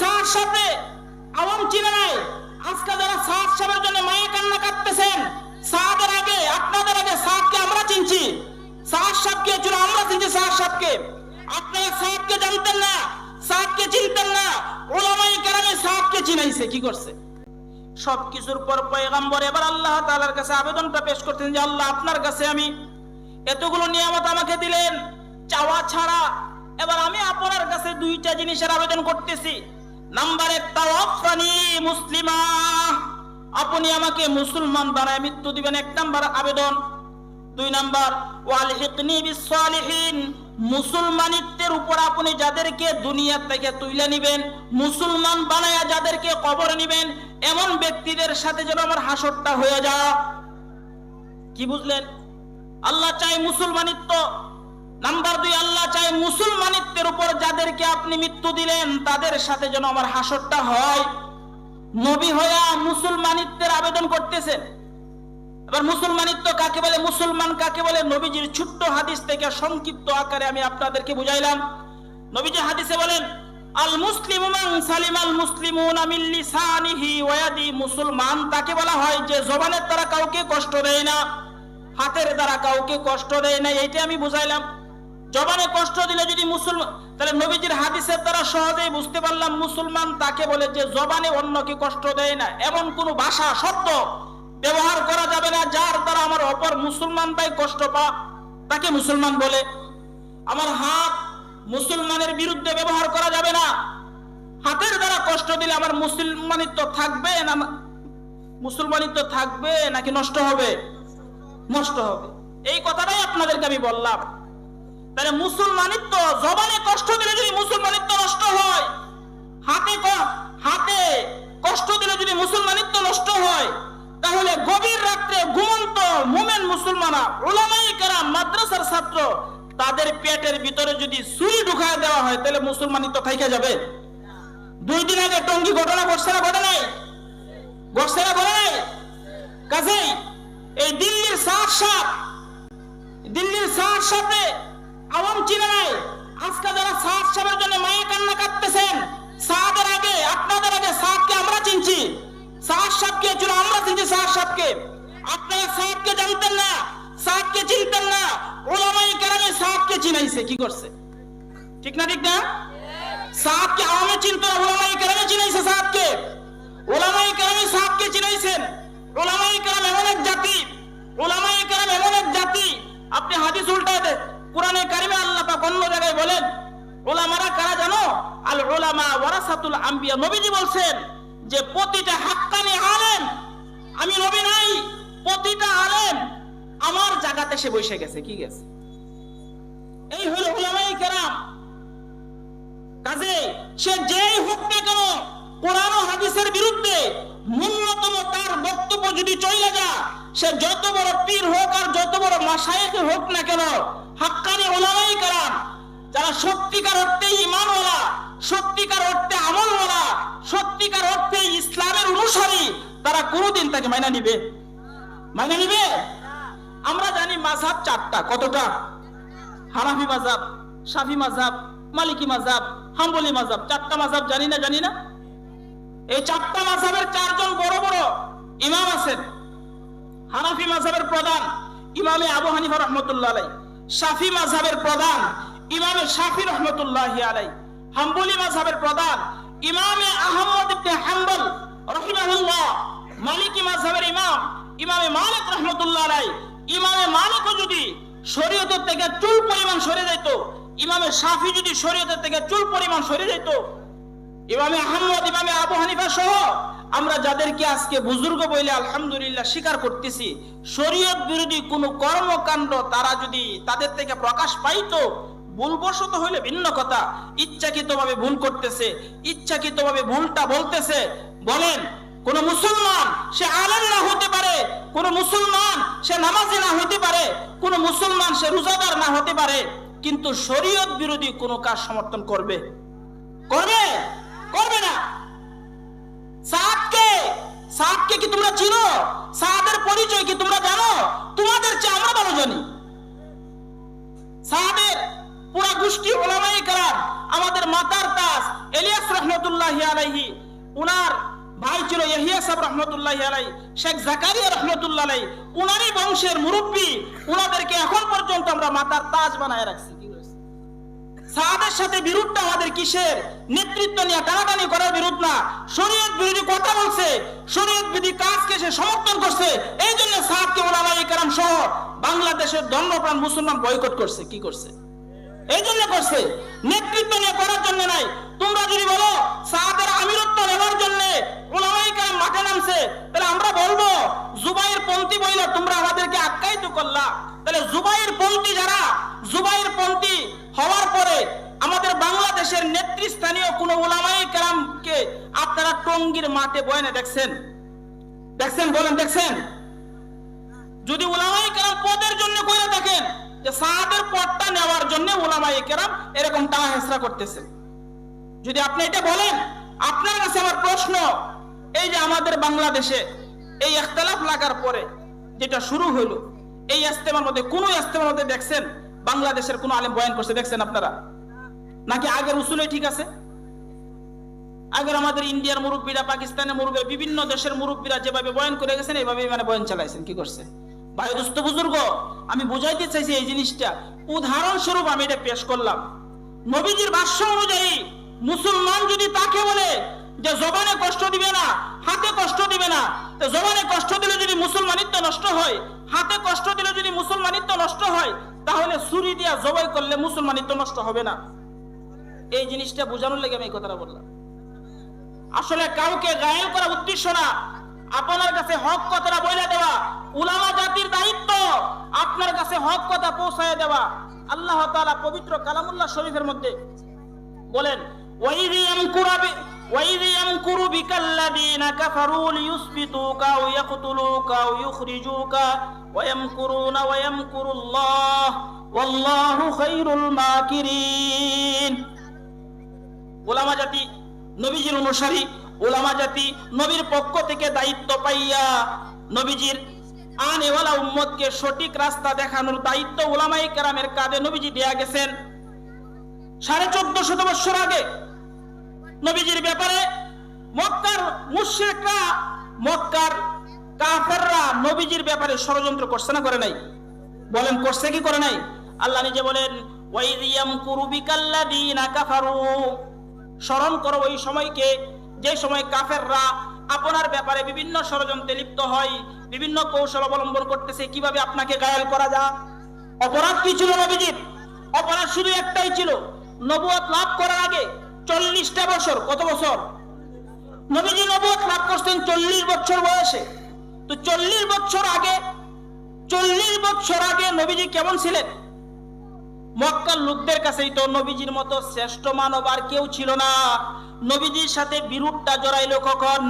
সাদ সাথে আওয়াম চিনে নাই। আজকে যারা সাদ সাহেবের জন্য মায়া কান্না কাঁদতেছেন, সাদের আগে আপনাদের আগে সাদকে আমরা চিনছি, সাদ সাহেবকে ছিল আমরা চিনছি, সাদ সাহেবকে। আপনারা সাদকে জানতেন না, সাদকে চিনতেন না, উলামায়ে কেরামে সাদকে চিনাইছে। কি করছে? সবকিছুর পর পয়গম্বর এবার আল্লাহ তাআলার কাছে আবেদনটা পেশ করতেন যে আল্লাহ, আপনার কাছে আমি এতগুলো নিয়ামত আমাকে দিলেন চাওয়া ছাড়া, এবার আমি আপনার কাছে দুইটা জিনিসের আবেদন করতেছি। নাম্বার 1, তাওয়াফানি মুসলিমা, আপনি আমাকে মুসলমান বানায় মৃত্যু দিবেন, 1 নাম্বার আবেদন। 2 নাম্বার, ওয়ালহিকনি বিসসালিহিন, মুসলমানিত্বের উপর আপনি যাদেরকে দুনিয়া থেকে তুইলা নিবেন, মুসলমান বানায়া যাদেরকে কবরে নিবেন, এমন ব্যক্তিদের সাথে যেন আমার হাসরটা হয়ে যায়। কি বুঝলেন? আল্লাহ চাই মুসলমানিত্ব। নাম্বার 2, আল্লাহ চাই মুসলমানিত্বের উপর যাদেরকে আপনি মৃত্যু দিলেন তাদের সাথে যেন আমার হাসরটা হয়। নবী হইয়া মুসলমানিত্বের আবেদন করতেছেন। এবার মুসলমানিত্ব কাকে বলে, মুসলমান কাকে বলে, নবীজির ছোট্ট হাদিস থেকে সংক্ষিপ্ত আকারে আমি আপনাদেরকে বুঝাইলাম। নবীজি হাদিসে বলেন, আল মুসলিমু মান সালিমাল মুসলিমুনা মিন লিসানিহি ওয়া ইয়াদি, মুসলমান তাকে বলা হয় যে জবানের দ্বারা কাউকে কষ্ট দেয় না, হাতের দ্বারা কাউকে কষ্ট দেয় না। এইটা আমি বুঝাইলাম। জবানে কষ্ট দিলে যদি মুসলমান, তাহলে নবীজির হাদিসের দ্বারা সহজেই বুঝতে পারলাম মুসলমান তাকে বলে যে জবানে অন্যকে কষ্ট দেয় না। এমন কোন ভাষা শব্দ ব্যবহার করা যাবে না যার দ্বারা আমার অপর মুসলমান ভাই কষ্ট পা, তাকে মুসলমান বলে। আমার হাত মুসলমানের বিরুদ্ধে ব্যবহার করা যাবে না। হাতের দ্বারা কষ্ট দিলে আমার মুসলমানিত্ব থাকবে না, মুসলমানিত্ব থাকবে নাকি নষ্ট হবে? নষ্ট হবে। এই কথাটাই আপনাদেরকে আমি বললাম। তাহলে মুসলমানিত্ব, জবানে কষ্ট দিলে যদি মুসলমানিত্ব নষ্ট হয়, হাতে কষ্ট দিলে যদি মুসলমানিত্ব নষ্ট হয়, তাহলে গভীর রাত্রে ঘুমন্ত মুমিন মুসলমানা, উলামায়ে কেরাম, মাদ্রাসার ছাত্র, তাদের পেটের ভিতরে যদি ছুরি ঢুকায় দেওয়া হয় তাহলে মুসলমানিত্ব থাইকা যাবে? 2 দিন আগে টঙ্গী ঘটনা ঘটছে না, ঘটে নাই? ঘটছে না, ঘটে নাই? কাজেই এই দিল্লির সাদ সাথে আওয়াম চিনে নাই। আজকে যারা সাদ সাহেবের জন্য মায়া কান্না কাঁদতেছেন, সাদের আগে আপনাদের আগে সাদকে আমরা চিনছি, সাদ সাহেবকে ছিল আমরা চিনছি, সাদ সাহেবকে। আপনারা সাদকে জানতেন না, সাদকে চিনতেন না, উলামায়ে কেরামে সাদকে চিনাইছে। কি করছে? ঠিক না? ঠিক না? সাদকে আওয়ামে চিনতো না, উলামায়ে কেরামে চিনাইছে সাদকে। উলামায়ে কেরামে সাদকে চিনাইছেন। উলামায়ে কেরাম এমন এক জাতি, উলামায়ে কেরাম এমন এক জাতি, আপনি হাদিস উল্টায় দেন, কোরআনে কারিমে আল্লাহ পাক অন্য জায়গায় বলেন উলামারা কারা জানো? আল উলামা ওয়ারাসাতুল আম্বিয়া। নবীজি বলছেন যে প্রতিটা হাক্কানি আলেম, আমি নবী নাই, প্রতিটা আলেম আমার জায়গাতে সে বসে গেছে। কি গেছে? এই হলো উলামায়ে কেরাম। কাজে সে যেই হোক না কেন, কোরআন ও হাদিসের বিরুদ্ধে ন্যূনতম তার বক্তব্য যদি চলে যায়, সে যত বড় পীর হোক আর যত বড় মাশায়েখ হোক না কেন, হাক্কানি উলামায়ে কেরাম যারা সত্যিকার অর্থে ঈমানওয়ালা, সত্যিকার অর্থে আমলওয়ালা, সত্যিকার অর্থে ইসলামের অনুসারী, তারা কোনোদিন তাকে মাইনা নিবে? মাইনা নিবে? আমরা জানি মাযহাব 4টা। কতটা? হানাফি মাযহাব, শাফি মাযহাব, মালিকি মাযহাব, হাম্বলি মাযহাব। 4টা মাযহাব জানি না? জানি না? এই 4টা মাযহাবের 4 জন বড় বড় ইমাম আছেন। হানাফি মাযহাবের প্রধান ইমামে আবু হানিফা রাহমাতুল্লাহ আলাইহি, শাফি মাযহাবের প্রধান ইমামে শাফি রাহমাতুল্লাহি আলাইহি, হাম্বলি মাযহাবের প্রধান ইমামে আহমদ ইবনে হাম্বল রাহিমাহুল্লাহ, মালিকি মাযহাবের ইমাম ইমামে মালিক রাহমাতুল্লাহ আলাইহি। ইমামে মালিকও যদি শরীয়তের থেকে চুল পরিমাণ সরে যেত, ইমামে শাফি যদি শরীয়তের থেকে চুল পরিমাণ সরে যেত, ইমামে আহমদ, ইমামে আবু হানিফা সহ আমরা যাদেরকে আজকে বুজুর্গ বলে আলহামদুলিল্লাহ স্বীকার করতেছি, শরীয়ত বিরোধী কোন কর্মকাণ্ড তারা যদি তাদের থেকে প্রকাশ পাইতো, ভুলবশত হইলে ভিন্ন কথা, ইচ্ছাকৃতভাবে ভুল করতেছে, ইচ্ছাকৃতভাবে ভুলটা বলতেছে। বলেন, কোন মুসলমান সে আলেম না হতে পারে, কোন মুসলমান সে নামাজি না হতে পারে, কোন মুসলমান সে রোজাদার না হতে পারে, কিন্তু শরীয়ত বিরোধী কোন কাজ সমর্থন করবে? করবে? করবে না। সাদকে কি তোমরা চিনো? সাদের পরিচয় কি তোমরা জানো? তোমাদের চেয়ে আমরা ভালো জানি। সাদের পুরা গোষ্ঠী উলামায়ে কেরাম, আমাদের মাতার তাজ ইলিয়াস রহমতুল্লাহি আলাইহি, উনার ভাই ছিল ইয়াহিয়া সাহেব রহমতুল্লাহি আলাইহি, শেখ জাকারিয়া রহমতুল্লাহ আলাইহি, উনারই বংশের মুরব্বী, উনাদেরকে এখন পর্যন্ত আমরা মাথার তাজ বানায় রাখছি। সাহাদের সাথে বিরোধটা আমাদের কিসের? নেতৃত্ব নিয়ে টানাটানি করার বিরোধ না, শরীয়ত বিরোধী কথা বলছে, শরীয়ত বিরোধী কাজকে সে সমর্থন করছে, এই জন্য সাহাদকে উলামায়ে কেরাম সহ বাংলাদেশের ধর্মপ্রাণ মুসলমান বয়কট করছে। কি করছে? এই জন্য করছে, নেতৃত্ব নিয়ে করার জন্য নাই। তোমরা যদি বলো সাহাদের আমিরত্ব নেওয়ার জন্য উলামায়ে কেরাম মাঠে নামছে, তাহলে আমরা বলবো জুবাইর পন্থী বইলা তোমরা আমাদেরকে আখ্যায়িত করলা। তাহলে জুবাইর পন্থী যারা, জুবাইর পন্থী হওয়ার পরে আমাদের বাংলাদেশের নেতৃস্থানীয় কোন উলামায়ে কেরামকে আপনারা টঙ্গীর মাঠে বয়ানে দেখছেন? দেখছেন? বলেন দেখছেন? যদি উলামায়ে কেরাম পদের জন্য করে থাকেন, যে সাহাদের পদটা নেওয়ার জন্য উলামায়ে কেরাম এরকম টানা হেসরা করতেছে, যদি আপনি এটা বলেন, আপনার কাছে আমার প্রশ্ন, এই যে আমাদের বাংলাদেশে এই ইখতিলাফ লাগার পরে যেটা শুরু হলো, এই ইজতেমার মধ্যে কোন ইজতেমার মধ্যে দেখছেন বাংলাদেশের কোন আলেম বয়ান করছে? দেখছেন আপনারা? নাকি আগের উসুলে ঠিক আছে? আগের আমাদের ইন্ডিয়ার মুরব্বীরা, পাকিস্তানের মুরব্বীরা, বিভিন্ন দেশের মুরব্বীরা যেভাবে বয়ান করে গেছেন, এইভাবেই মানে বয়ান চালাইছেন। কি করছে? ভাই দোস্ত বুজুর্গ, আমি বুঝাইতে চাইছি এই জিনিসটা, উদাহরণস্বরূপ আমি এটা পেশ করলাম। নবীজির ভাষ্য অনুযায়ী মুসলমান যদি তাকে বলে যে জবানে কষ্ট দিবে না, হাতে কষ্ট দিবে না, তো জবানে কষ্ট দিলে যদি মুসলমানিত্ব নষ্ট হয়, হাতে কষ্ট দিলে যদি মুসলমানিত্ব নষ্ট হয়, তাহলে ছুরি দিয়া জবাই করলে মুসলমানিত্ব নষ্ট হবে না। এই জিনিসটা বোঝানোর লেগে আমি এই কথাটা বললাম। আসলে কাউকে গায়েল করা উদ্দেশ্য না, আপনার কাছে হক কথাটা বলে দেওয়া উলামা জাতির দায়িত্ব, আপনার কাছে হক কথা পৌঁছায় দেওয়া। আল্লাহ তাআলা পবিত্র কালামুল্লাহ শরীফের মধ্যে বলেন, وَإِذْ يَمْكُرُ بِكَ الَّذِينَ كَفَرُوا لِيُثْبِتُوكَ أَوْ يَقْتُلُوكَ أَوْ يُخْرِجُوكَ وَيَمْكُرُونَ وَيَمْكُرُ اللَّهُ وَاللَّهُ خَيْرُ الْمَاكِرِينَ। উলামা জাতি, নবীজির অনুসারী উলামা জাতি নবীর পক্ষ থেকে দায়িত্ব পাইয়া নবীজির আনেওয়ালা উম্মতকে সঠিক রাস্তা দেখানোর দায়িত্ব উলামায়ে কেরামের কাঁধে নবীজি দেয়া গেছেন। 1450 বছর আগে নবীজির ব্যাপারে মক্কার মুশরিকরা, মক্কার কাফেররা নবীজির ব্যাপারে ষড়যন্ত্র করছে না করে নাই? বলেন করছে কি করে নাই? আল্লাহ নিজে বলেন, ওয়াইয ইয়ামকুরু বিকাল্লাযীনা কাফারু, স্মরণ করো ওই সময়কে যে সময় কাফেররা আপনার ব্যাপারে বিভিন্ন ষড়যন্ত্রে লিপ্ত হয়, বিভিন্ন কৌশল অবলম্বন করতেছে কিভাবে আপনাকে ঘায়েল করা যায়। অপরাধ কি ছিল নবীজির? অপরাধ শুধু একটাই ছিল, নবুয়ত লাভ করার আগে 40টা বছর, কত বছর? নবীজি নবুয়ত লাভ করতেন 40 বছর বয়সে। তো 40 বছর আগে নবীজি কেমন ছিলেন? মক্কার লোকদের কাছেই তো নবীজির মতো শ্রেষ্ঠ মানব আর কেউ ছিল না। নবীজির সাথে বিরোধটা জড়াইলো কখন?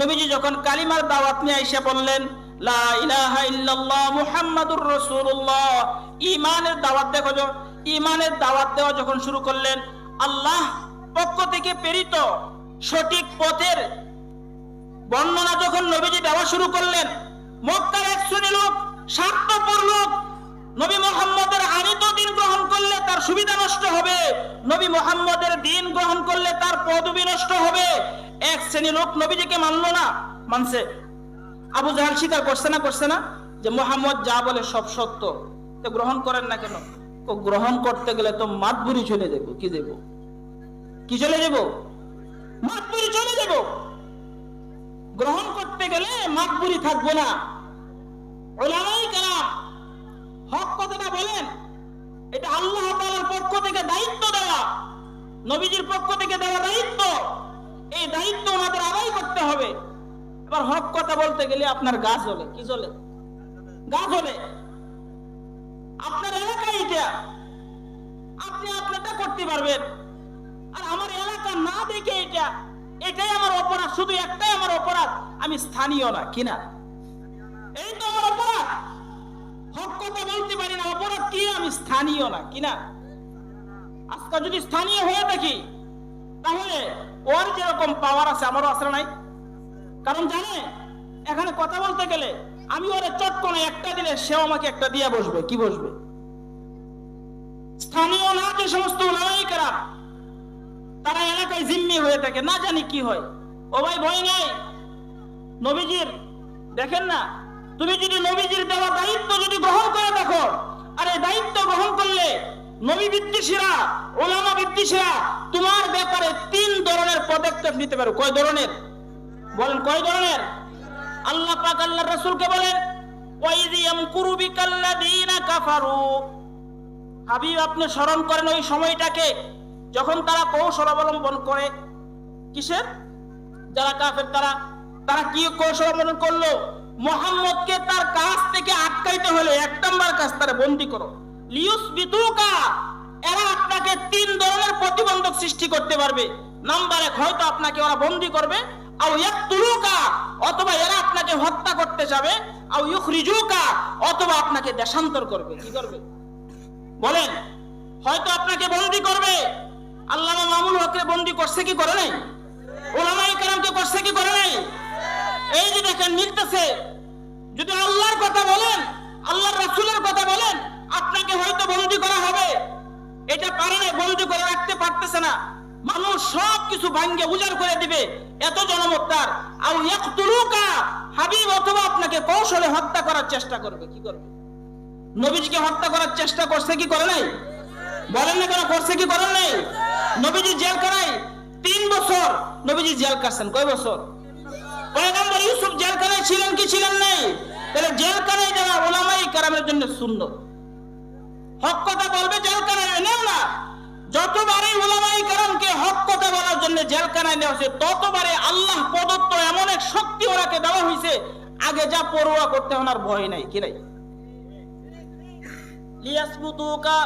নবীজি যখন কালিমার দাওয়াত নিয়ে এসে বললেন, লা ইলাহা ইল্লাল্লাহ মুহাম্মাদুর রাসূলুল্লাহ, ঈমানের দাওয়াত, দেখো ঈমানের দাওয়াত দেওয়া যখন শুরু করলেন, আল্লাহ পক্ষ থেকে প্রেরিত সঠিক পথের বর্ণনা যখন নবীজি দেওয়া শুরু করলেন, মক্কার এক শ্রেণী লোক, স্বার্থপর লোক, নবী মুহাম্মদের আনিত দ্বীন গ্রহণ করলে তার সুবিধা নষ্ট হবে, নবী মুহাম্মদের দ্বীন গ্রহণ করলে তার পদবি নষ্ট হবে, এক শ্রেণী লোক নবীজিকে মানলো না। মানছে? আবু জাহেল স্বীকার করছে না যে মুহাম্মদ যা বলে সব সত্য, তো গ্রহণ করেন না কেন? গ্রহণ করতে গেলে তো মাতবুরি চলে যাব। কি চলে যাব? মাতবুরি চলে যাব। গ্রহণ করতে গেলে মাতবুরি থাকবো না। উলামায়ে কেরাম হক কথাটা বলেন, এটা আল্লাহ তাআলার পক্ষ থেকে দায়িত্ব দেওয়া, নবীজির পক্ষ থেকে দেওয়া দায়িত্ব, এই দায়িত্ব আমাদের আদায় করতে হবে। এবার হক কথা বলতে গেলে আপনার গা জ্বলে। কি জ্বলে? গা জ্বলে। আপনার এলাকায় এটা, আপনি আপনারটা করতে পারবেন, আর আমার এলাকা না দেখে এটাই আমার অপরাধ, শুধু একটাই আমার অপরাধ, আমি স্থানীয় না। কিনা? এই তো আমার অপরাধ, হক কথা বলতে পারি না, অপরাধ কি? আমি স্থানীয় না। কিনা? আজকে যদি স্থানীয় হয়ে থাকি, তাহলে ওর যেরকম পাওয়ার আছে আমারও আসলে নাই। কারণ জানে, এখানে কথা বলতে গেলে আমি ওরে চট করে একটা দিলে সেও আমাকে একটা দিয়ে বসবে। কি বসবে? স্থানীয় না যে সমস্ত উলামায়ে কেরাম, তারা এলাকায় জিম্মি হয়ে থাকে, না জানি কি হয়। ও ভাই ভয় নাই নবীজির, দেখেন না, তুমি যদি নবীজির দেওয়া দায়িত্ব যদি গ্রহণ করে দেখো, আর এই দায়িত্ব গ্রহণ করলে নবী বিদ্বেষীরা, ওলামা বিদ্বেষীরা তোমার ব্যাপারে 3 ধরনের পদক্ষেপ নিতে পারো। কয় ধরনের বলেন? কয় ধরনের? আল্লাহ পাক আল্লাহর রাসূলকে বলেন, ওয়াইযি ইয়ামকুরু বিকাল্লাযীনা কাফারু। হাবিব আপনি স্মরণ করেন ওই সময়টাকে যখন তারা কৌশল অবলম্বন করে। কিসের? যারা কাফের তারা কি কৌশল অবলম্বন করলো? মুহাম্মদকে তার কাছ থেকে আটকাইতে হলে 1 নাম্বার কাজ, তারা বন্দী করো। লিয়ুসবিতুকা, এরা আপনাকে 3 ধরনের প্রতিবন্ধক সৃষ্টি করতে পারবে। নাম্বার 1, হয়তো আপনাকে ওরা বন্দী করবে, আও ইয়াকতুলুকা, অথবা এরা আপনাকে হত্যা করতে যাবে, আও ইউখরিজুকা, অথবা আপনাকে দেশান্তর করবে। কি করবে বলেন? হয়তো আপনাকে বন্দী করবে। আল্লামা মামুনুল হককে বন্দী করছে কি করে নাই? উলামায়ে কেরামকে করছে কি করে নাই? এই যে দেখেন মিলতেছে। যদি আল্লাহর কথা বলেন, আল্লাহর রাসূলের কথা বলেন, আপনাকে হয়তো বন্দী করা হবে। এটা পারে না, বন্দী করে রাখতে পারতেছে না, মানুষ সব কিছু ভাঙ্গে উজাড় করে দিবে, এত জনমত তার। আও ইয়াকতুলুকা, হাবিব অথবা আপনাকে কৌশলে হত্যা করার চেষ্টা করবে। কি করবে? নবীজিকে হত্যা করার চেষ্টা করছে কি করে নাই? বলেন না কেন? করছে কি করেন নাই? নবীজি জেলখানায় 3 বছর নবীজি জেল কাটছেন। কয় বছর? পয়গম্বর ইউসুফ জেলখানায় ছিলেন কি ছিলেন নাই? তাহলে জেলখানায় যাওয়া উলামায়ে কেরামের জন্য সুন্নাত। হক কথা বলবে জেলখানায় নেও না। যতবারই উলামায়ে কেরামকে হক কথা বলার জন্য জেলখানায় নেওয়া হয়েছে, ততবারে আল্লাহ প্রদত্ত এমন এক শক্তি ওরাকে দেওয়া হয়েছে, আগে যা পরোয়া করতে ওনার ভয় নাই। কি নাই? লিয়াসবুতুকা,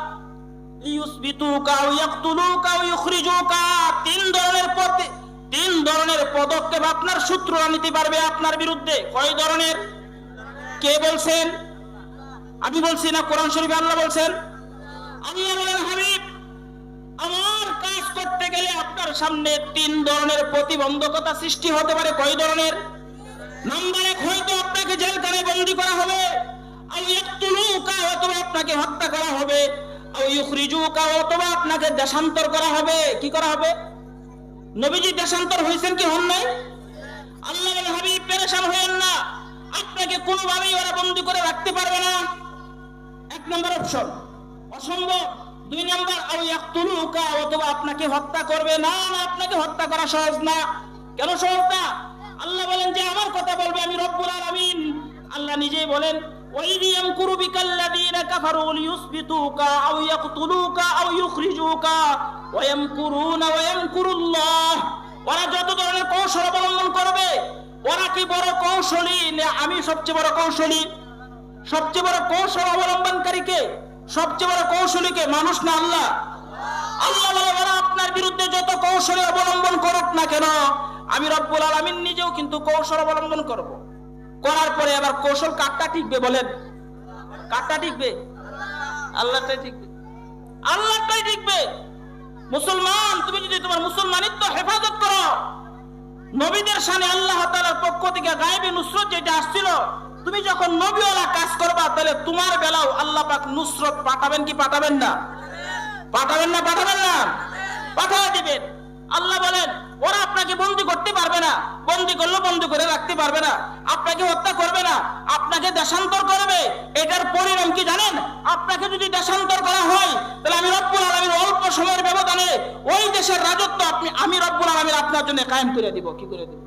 লিয়ুসবিতুকা, আও ইয়াকতুলুকা, আও ইউখরিজুকা। 3 ধরনের পদক্ষেপ আপনার শত্রুরা নিতে পারবে আপনার বিরুদ্ধে। কয় ধরনের? কে বলছেন? আমি বলছি না, কোরআন শরীফে আল্লাহ বলছেন। আল্লাহ বলেন, হাবিব আমার কাজ করতে গেলে আপনার সামনে 3 ধরনের প্রতিবন্ধকতা সৃষ্টি হতে পারে। কয় ধরনের? নাম্বার 1, হয়তো আপনাকে জেলখানায় বন্দী করা হবে, আও ইয়াকতুলুকা, অথবা আপনাকে হত্যা করা হবে, আও ইউখরিজুকা, অথবা আপনাকে দেশান্তর করা হবে। কি করা হবে? নবীজি দেশান্তর হয়েছেন কি হন নাই? আল্লাহ বলেন, হাবিব পেরেশান হয়েন না, আপনাকে কোনোভাবেই ওরা বন্দী করে রাখতে পারবে না। 1 নম্বর অপশন, অসম্ভব। 2 নম্বর, আও ইয়াকতুলুকা, অথবা আপনাকে হত্যা করবে। না না, আপনাকে হত্যা করা সহজ না। কেন সহজ না? আল্লাহ বলেন যে আমার কথা বলবে আমি রব্বুল আলামিন। আল্লাহ নিজেই বলেন, ওয়াইযি ইয়ামকুরু বিকাল্লাযীনা কাফারু লিয়ুসবিতুকা, আও ইয়াকতুলুকা, আও ইউখরিজুকা, ওয়া ইয়ামকুরুনা ওয়া ইয়ামকুরুল্লাহ। ওরা যত ধরনের কৌশল অবলম্বন করবে, ওরা কি বড় কৌশলী না আমি সবচেয়ে বড় কৌশলী? সবচেয়ে বড় কৌশল অবলম্বনকারী কে? সবচেয়ে বড় কৌশলী কে? মানুষ না আল্লাহ? আল্লাহ বলে, ওরা আপনার বিরুদ্ধে যত কৌশল অবলম্বন করুক না কেন, আমি রব্বুল আলামিন নিজেও কিন্তু কৌশল অবলম্বন করব। করার পরে আবার কৌশল কাটটা টিকবে? বলেন, কাটটা টিকবে? আল্লাহটাই টিকবে, আল্লাহটাই টিকবে। মুসলমান, তুমি যদি তোমার মুসলমানিত্ব হেফাজত করো, নবীদের শানে আল্লাহ তাআলার পক্ষ থেকে গায়েবী নুসরত যেটা আসছিল, তুমি যখন নবীওয়ালা কাজ করবা, তাহলে তোমার বেলাও আল্লাহ পাক নুসরত পাঠাবেন কি পাঠাবেন না? পাঠাবেন না? পাঠাবেন না? পাঠিয়ে দিবেন। আল্লাহ বলেন, ওরা আপনাকে বন্দী করতে পারবে না, বন্দী করলে বন্দী করে রাখতে পারবে না, আপনাকে হত্যা করবে না, আপনাকে দেশান্তর করবে। এটার পরিণাম কি জানেন? আপনাকে যদি দেশান্তর করা হয়, তাহলে আমি রব্বুল আলামিন অল্প সময়ের ব্যবধানে ওই দেশের রাজত্ব আমি রব্বুল আলামিন আপনার জন্য কায়েম করে দিব। কি করে দিব?